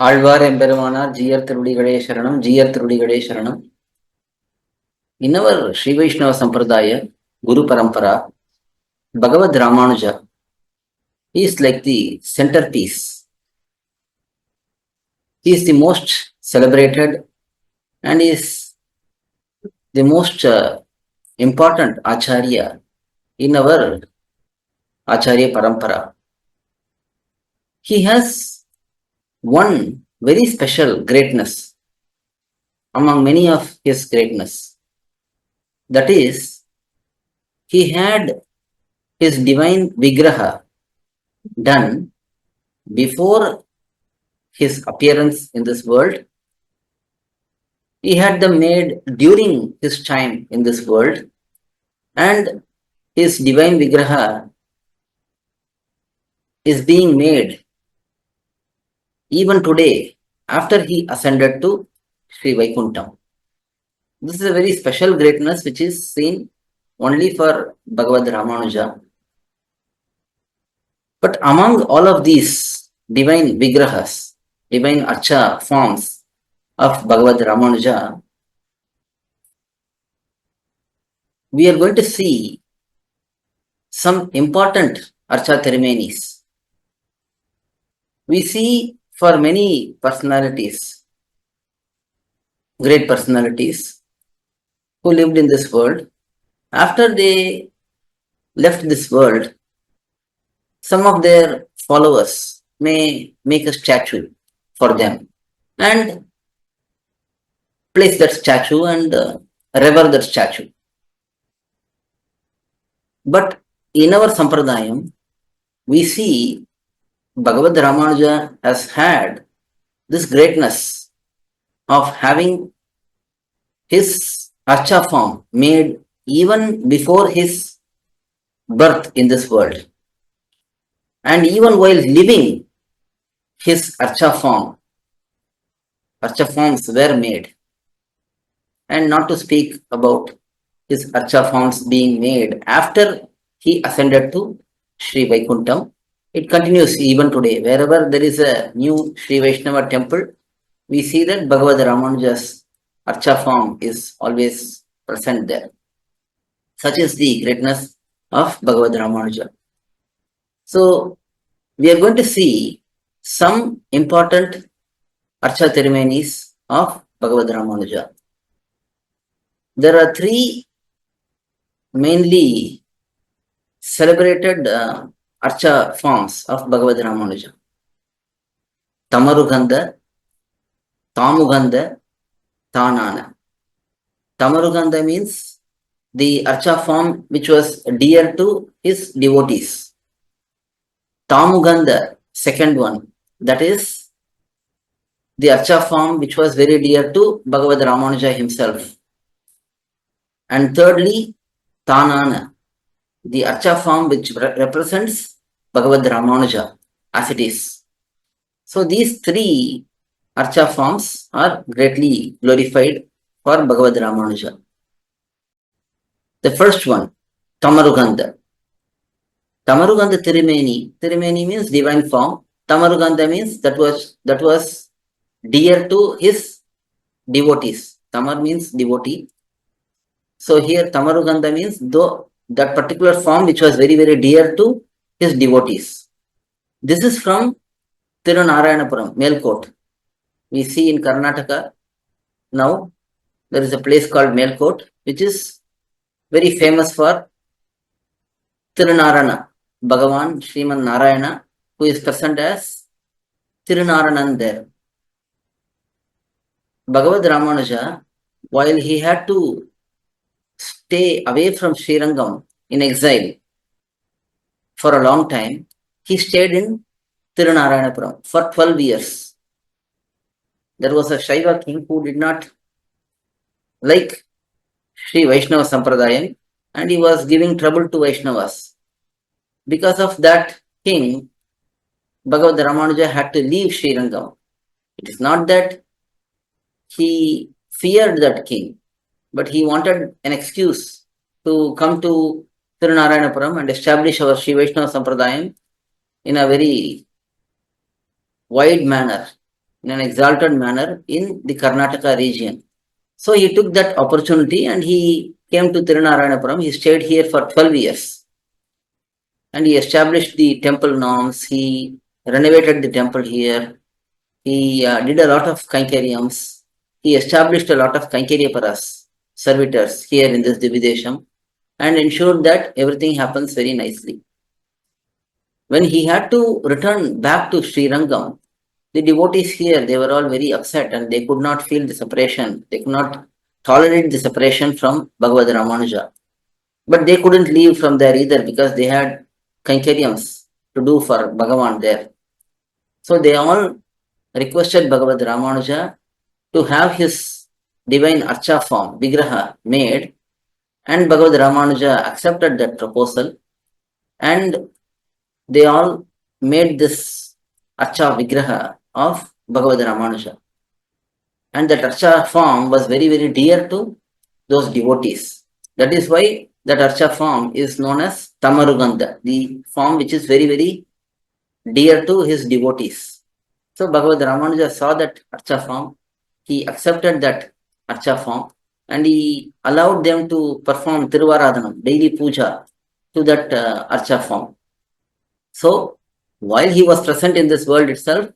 ஆழ்வார் எம்பெருமானார் ஜீயர் திருடிகளே சரணம், ஜீயர் திருடிகளே சரணம். In our Sri Vaishnava Sampradaya, Guru Parampara, Bhagavad Ramanuja is like the centerpiece. He is the most celebrated and is the most important Acharya in our Acharya Parampara. He has one very special greatness among many of his greatness. That is, he had his divine vigraha done before his appearance in this world. He had them made during his time in this world, and his divine vigraha is being made even today after he ascended to Sri Vaikuntham. This is a very special greatness which is seen only for Bhagavad Ramanuja. But among all of these divine vigrahas, divine archa forms of Bhagavad Ramanuja, we are going to see some important archa ceremonies. We see for many personalities, great personalities who lived in this world, after they left this world, some of their followers may make a statue for them and place that statue and revere that statue. But in our Sampradayam, we see Bhagavad Ramanuja has had this greatness of having his archa form made even before his birth in this world. And even while living, his archa forms were made. And not to speak about his archa forms being made after he ascended to Sri Vaikuntham. It continues even today. Wherever there is a new Sri Vaishnava temple, we see that Bhagavad Ramanuja's archa form is always present there. Such is the greatness of Bhagavad Ramanuja. So, we are going to see some important archa ceremonies of Bhagavad Ramanuja. There are three mainly celebrated archa forms of Bhagavad Ramanuja: Tamarugandha, Tamugandha, Tanana. Tamarugandha means the archa form which was dear to his devotees. Tamugandha, second one, that is the archa form which was very dear to Bhagavad Ramanuja himself. And thirdly, Tanana, the archa form which represents Bhagavad Ramanuja as it is. So these three archa forms are greatly glorified for Bhagavad Ramanuja. The first one, Tamarugandha. Tamarugandha Tirumeni means divine form. Tamarugandha means that was dear to his devotees. Tamar means devotee. So here Tamarugandha means though that particular form which was very, very dear to his devotees. This is from Tirunarayanapuram, Melkote. We see in Karnataka now there is a place called Melkote which is very famous for Tirunarana, Bhagavan Sriman Narayana, who is present as Tirunaranan there. Bhagavad Ramanuja, while he had to stay away from Srirangam in exile for a long time, he stayed in Tirunarayanapuram for 12 years. There was a Shaiva king who did not like Sri Vaishnava Sampradayam and he was giving trouble to Vaishnavas. Because of that king, Bhagavad Ramanuja had to leave Srirangam. It is not that he feared that king, but he wanted an excuse to come to Tirunarayanapuram and establish our Sri Vaishnava Sampradayam in a very wide manner. in an exalted manner in the Karnataka region. So he took that opportunity and he came to Tirunarayanapuram. He stayed here for 12 years and he established the temple norms. He renovated the temple here. He did a lot of kainkaryams. He established a lot of kainkaryaparas, servitors here in this Dividesham and ensured that everything happens very nicely. When he had to return back to Srirangam, the devotees here, they were all very upset and they could not feel the separation. They could not tolerate the separation from Bhagavad Ramanuja. But they couldn't leave from there either because they had kainkaryams to do for Bhagavan there. So they all requested Bhagavad Ramanuja to have his divine Archa form, Vigraha, made, and Bhagavad Ramanuja accepted that proposal and they all made this Archa Vigraha of Bhagavad Ramanuja. And that Archa form was very, very dear to those devotees. That is why that Archa form is known as Tamarugandha, the form which is very, very dear to his devotees. So Bhagavad Ramanuja saw that Archa form, he accepted that Archa form and he allowed them to perform Tiruvaradhanam, daily puja to that Archa form. So while he was present in this world itself,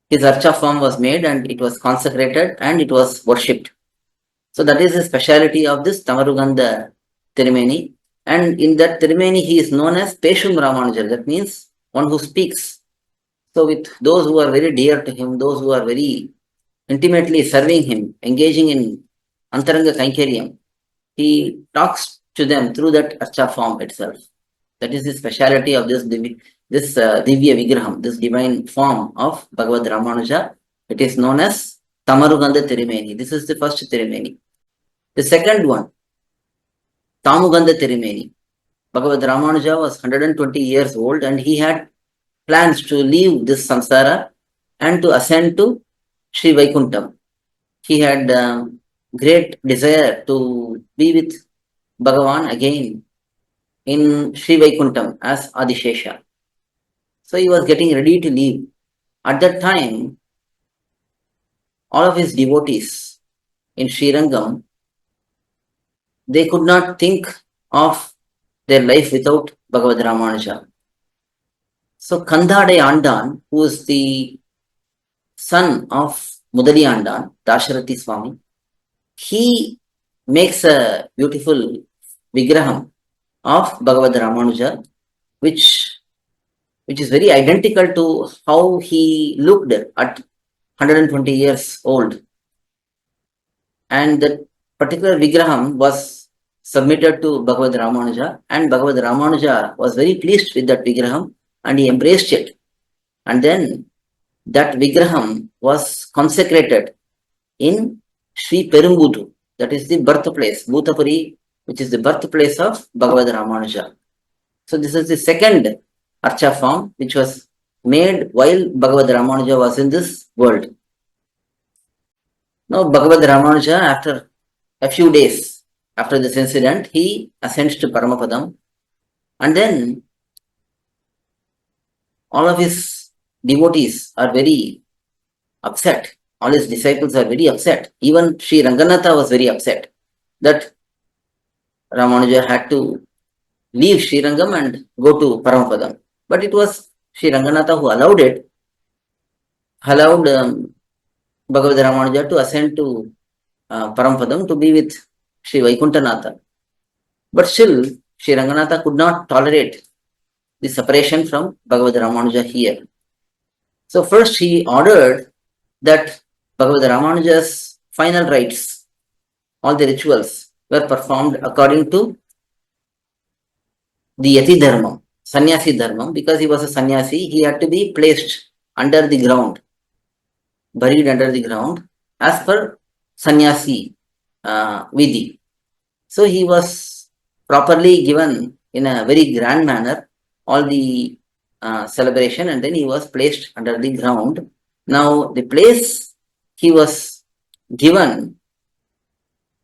his Archa form was made and it was consecrated and it was worshipped. So that is the speciality of this Tamarugandha Tirumeni. And in that Tirumeni, he is known as Peshum Ramanuja. That means one who speaks. So with those who are very dear to him, those who are very intimately serving him, engaging in Antaranga Kainkaryam, he talks to them through that Archa form itself. That is the speciality of this Divya Vigraham, this divine form of Bhagavad Ramanuja. It is known as Tamarugandha Tirumeni. This is the first Tirumeni. The second one, Tamugandha Tirumeni. Bhagavad Ramanuja was 120 years old and he had plans to leave this samsara and to ascend to Sri Vaikuntham. He had great desire to be with Bhagavan again in Sri Vaikuntham as Adishesha. So he was getting ready to leave. At that time, all of his devotees in Srirangam, they could not think of their life without Bhagavad Ramanuja. So Kandhade Andan, who is the son of Mudali Andan, Dasharati Swami, he makes a beautiful vigraham of Bhagavad Ramanuja, which is very identical to how he looked at 120 years old. And that particular vigraham was submitted to Bhagavad Ramanuja and Bhagavad Ramanuja was very pleased with that vigraham and he embraced it. And then that vigraham was consecrated in Sri Perumbudu, that is the birthplace, Bhutapuri, which is the birthplace of Bhagavad Ramanuja. So this is the second Archa form which was made while Bhagavad Ramanuja was in this world. Now Bhagavad Ramanuja, after a few days after this incident, he ascends to Paramapadam and then all of his devotees are very upset. All his disciples are very upset. Even Sri Ranganatha was very upset that Ramanuja had to leave Srirangam and go to Paramapadam. But it was Sri Ranganatha who allowed Bhagavad Ramanuja to ascend to Paramapadam to be with Sri Vaikunthanatha. But still, Sri Ranganatha could not tolerate the separation from Bhagavad Ramanuja here. So first he ordered that Bhagavad Ramanuja's final rites, all the rituals were performed according to the Yati Dharma, Sannyasi Dharma. Because he was a sannyasi, he had to be placed under the ground, buried under the ground as per sannyasi vidhi. So he was properly given in a very grand manner all the celebration and then he was placed under the ground. Now the place he was given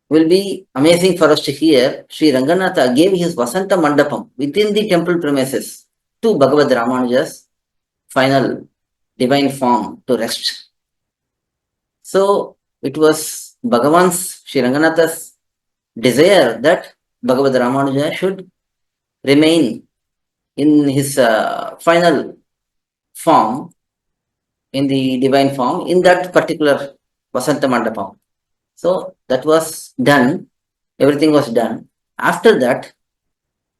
will be amazing for us to hear. Sri Ranganatha gave his Vasanta Mandapam within the temple premises to Bhagavad Ramanuja's final divine form to rest. So it was Bhagavan's, Sri Ranganatha's desire that Bhagavad Ramanuja should remain in his final form, in the divine form, in that particular Vasanta Mandapam. So that was done, everything was done. After that,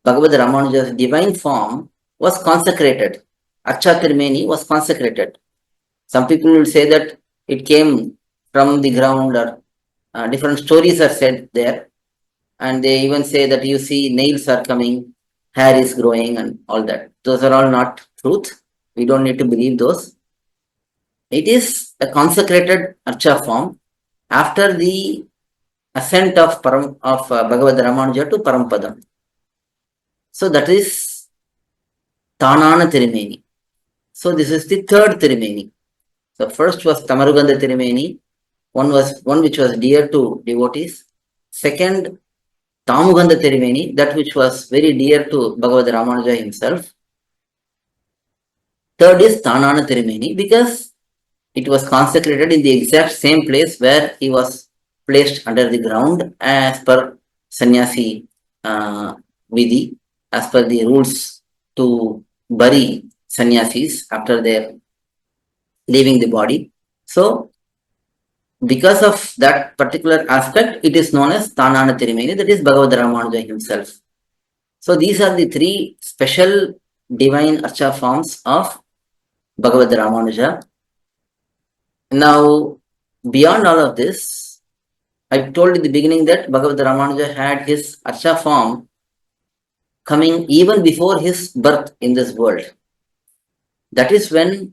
Bhagavad Ramanuja's divine form was consecrated. Archa Tirumeni was consecrated. Some people will say that it came from the ground, or different stories are said there. And they even say that you see nails are coming, hair is growing, and all that. Those are all not truth. We don't need to believe those. It is a consecrated Archa form after the ascent of Bhagavad Ramanuja to Parampadam. So that is Tanana Tirumeni. So this is the third Tirumeni. So first was Tamarugandha Tirumeni. One which was dear to devotees. Second, Tamugandha Tirumeni, that which was very dear to Bhagavad Ramanuja himself. Third is Tanana Tirumeni, because it was consecrated in the exact same place where he was placed under the ground as per sannyasi vidhi, as per the rules to bury sannyasis after their leaving the body. So because of that particular aspect, it is known as Tanana Tirumeni, that is Bhagavad Ramanuja himself. So these are the three special divine Archa forms of Bhagavad Ramanuja. Now, beyond all of this, I told in the beginning that Bhagavad Ramanuja had his Archa form coming even before his birth in this world. That is when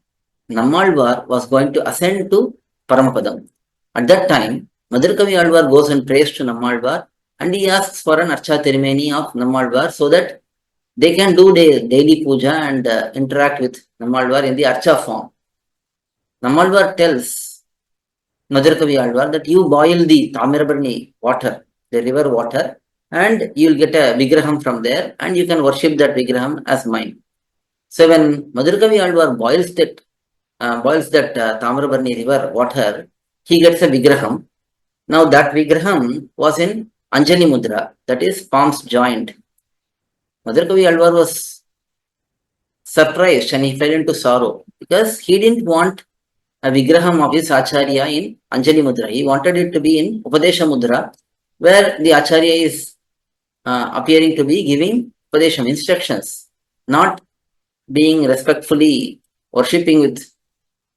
Nammalvar was going to ascend to Paramapadam. At that time, Madhurkavi Alvar goes and prays to Nammalvar, and he asks for an Archa Tirumeni of Nammalvar so that they can do their daily puja and interact with Nammalvar in the Archa form. Nammalvar tells Madhurkavi Alvar that you boil the Tamirabarni water, the river water, and you'll get a vigraham from there, and you can worship that vigraham as mine. So when Madhurkavi Alvar boils that Tamirabarni river water, he gets a vigraham. Now that vigraham was in Anjali Mudra, that is palms joined. Madhurkavi Alvar was surprised and he fell into sorrow because he didn't want a vigraham of his Acharya in Anjali Mudra. He wanted it to be in Upadesha Mudra, where the Acharya is appearing to be giving Upadesham instructions, not being respectfully worshipping with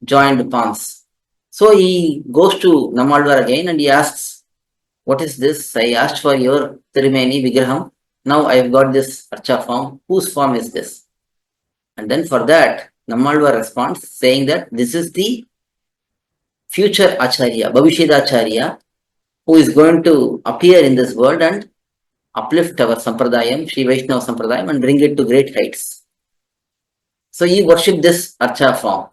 joined palms. So he goes to Nammalvar again and he asks, what is this? I asked for your Tirumeni vigraham. Now I have got this Archa form. Whose form is this? And then for that, Nammalvar responds saying that this is the future Acharya, Bhavishya Acharya, who is going to appear in this world and uplift our Sampradayam, Sri Vaishnava Sampradayam, and bring it to great heights. So he worshipped this Archa form,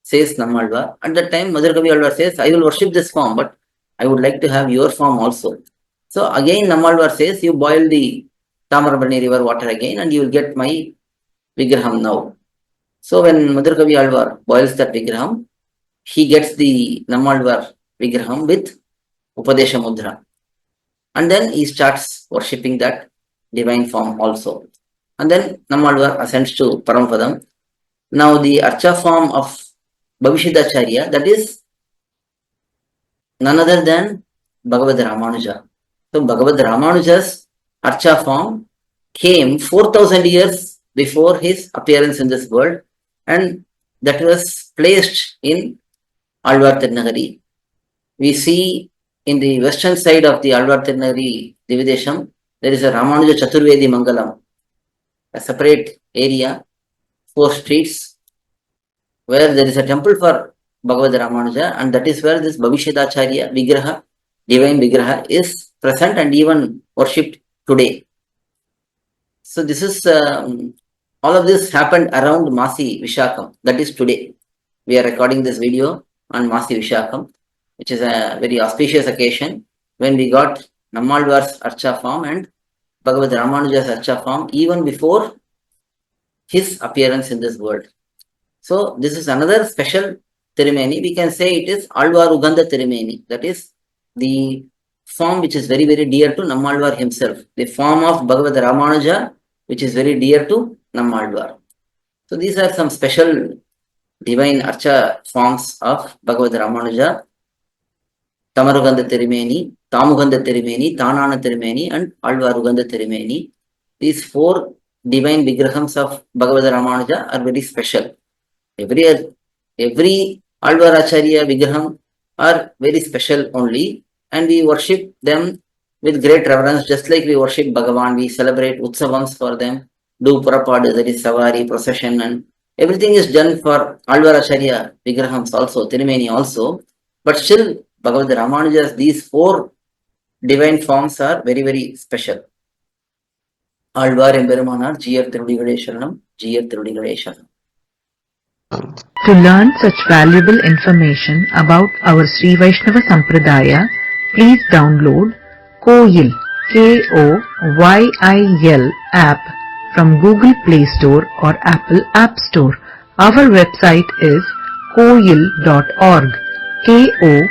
says Nammalvar. At that time, Madhurkavi Alvar says, I will worship this form, but I would like to have your form also. So again, Nammalvar says, you boil the Tamarabarni river water again and you will get my vigraham now. So when Madhurkavi Alvar boils that vigraham, he gets the Nammalvar vigraham with Upadesha Mudra. And then he starts worshipping that divine form also. And then Nammalvar ascends to Paramapadam. Now the Archa form of Bhavishidacharya, that is none other than Bhagavad Ramanuja. So Bhagavad Ramanuja's Archa form came 4,000 years before his appearance in this world, and that was placed in Alvar Tirunagari. We see in the western side of the Alvar Tirunagari Dividesham, there is a Ramanuja Chaturvedi Mangalam, a separate area, 4 streets, where there is a temple for Bhagavad Ramanuja, and that is where this Bhavishidacharya Vigraha, divine Vigraha, is present and even worshipped today. So this is, all of this happened around Masi Vishakam, that is today. We are recording this video on Masi Vishakam, which is a very auspicious occasion when we got Nammalvar's Archa form and Bhagavad Ramanuja's Archa form even before his appearance in this world. So this is another special Tirumeni, we can say it is Alvar Uganda Tirumeni. That is the form which is very, very dear to Nammalvar himself. The form of Bhagavad Ramanuja, which is very dear to Nammalvar. So these are some special divine Archa forms of Bhagavad Ramanuja. Tamaruganda Tirumeni, Tamuganda Tirumeni, Tanana Tirumeni, and Alvaruganda Tirumeni. These four divine vigrahams of Bhagavad Ramanuja are very special. Every Alvaracharya vigraham are very special only, and we worship them with great reverence, just like we worship Bhagavan. We celebrate Utsavams for them, do Purapadu, that is Savari, procession, and everything is done for Alvaracharya vigrahams also, Tirumeni also. But still, Bhagavad Ramanuja's these four divine forms are very, very special. Alvar emperumAnAr, Jiyar Tirudikale Sharanam, Jiyar Tirudikale Sharanam. To learn such valuable information about our Sri Vaishnava Sampradaya, please download KOYIL, KOYIL app from Google Play Store or Apple App Store. Our website is koyil.org, KOYIL.org.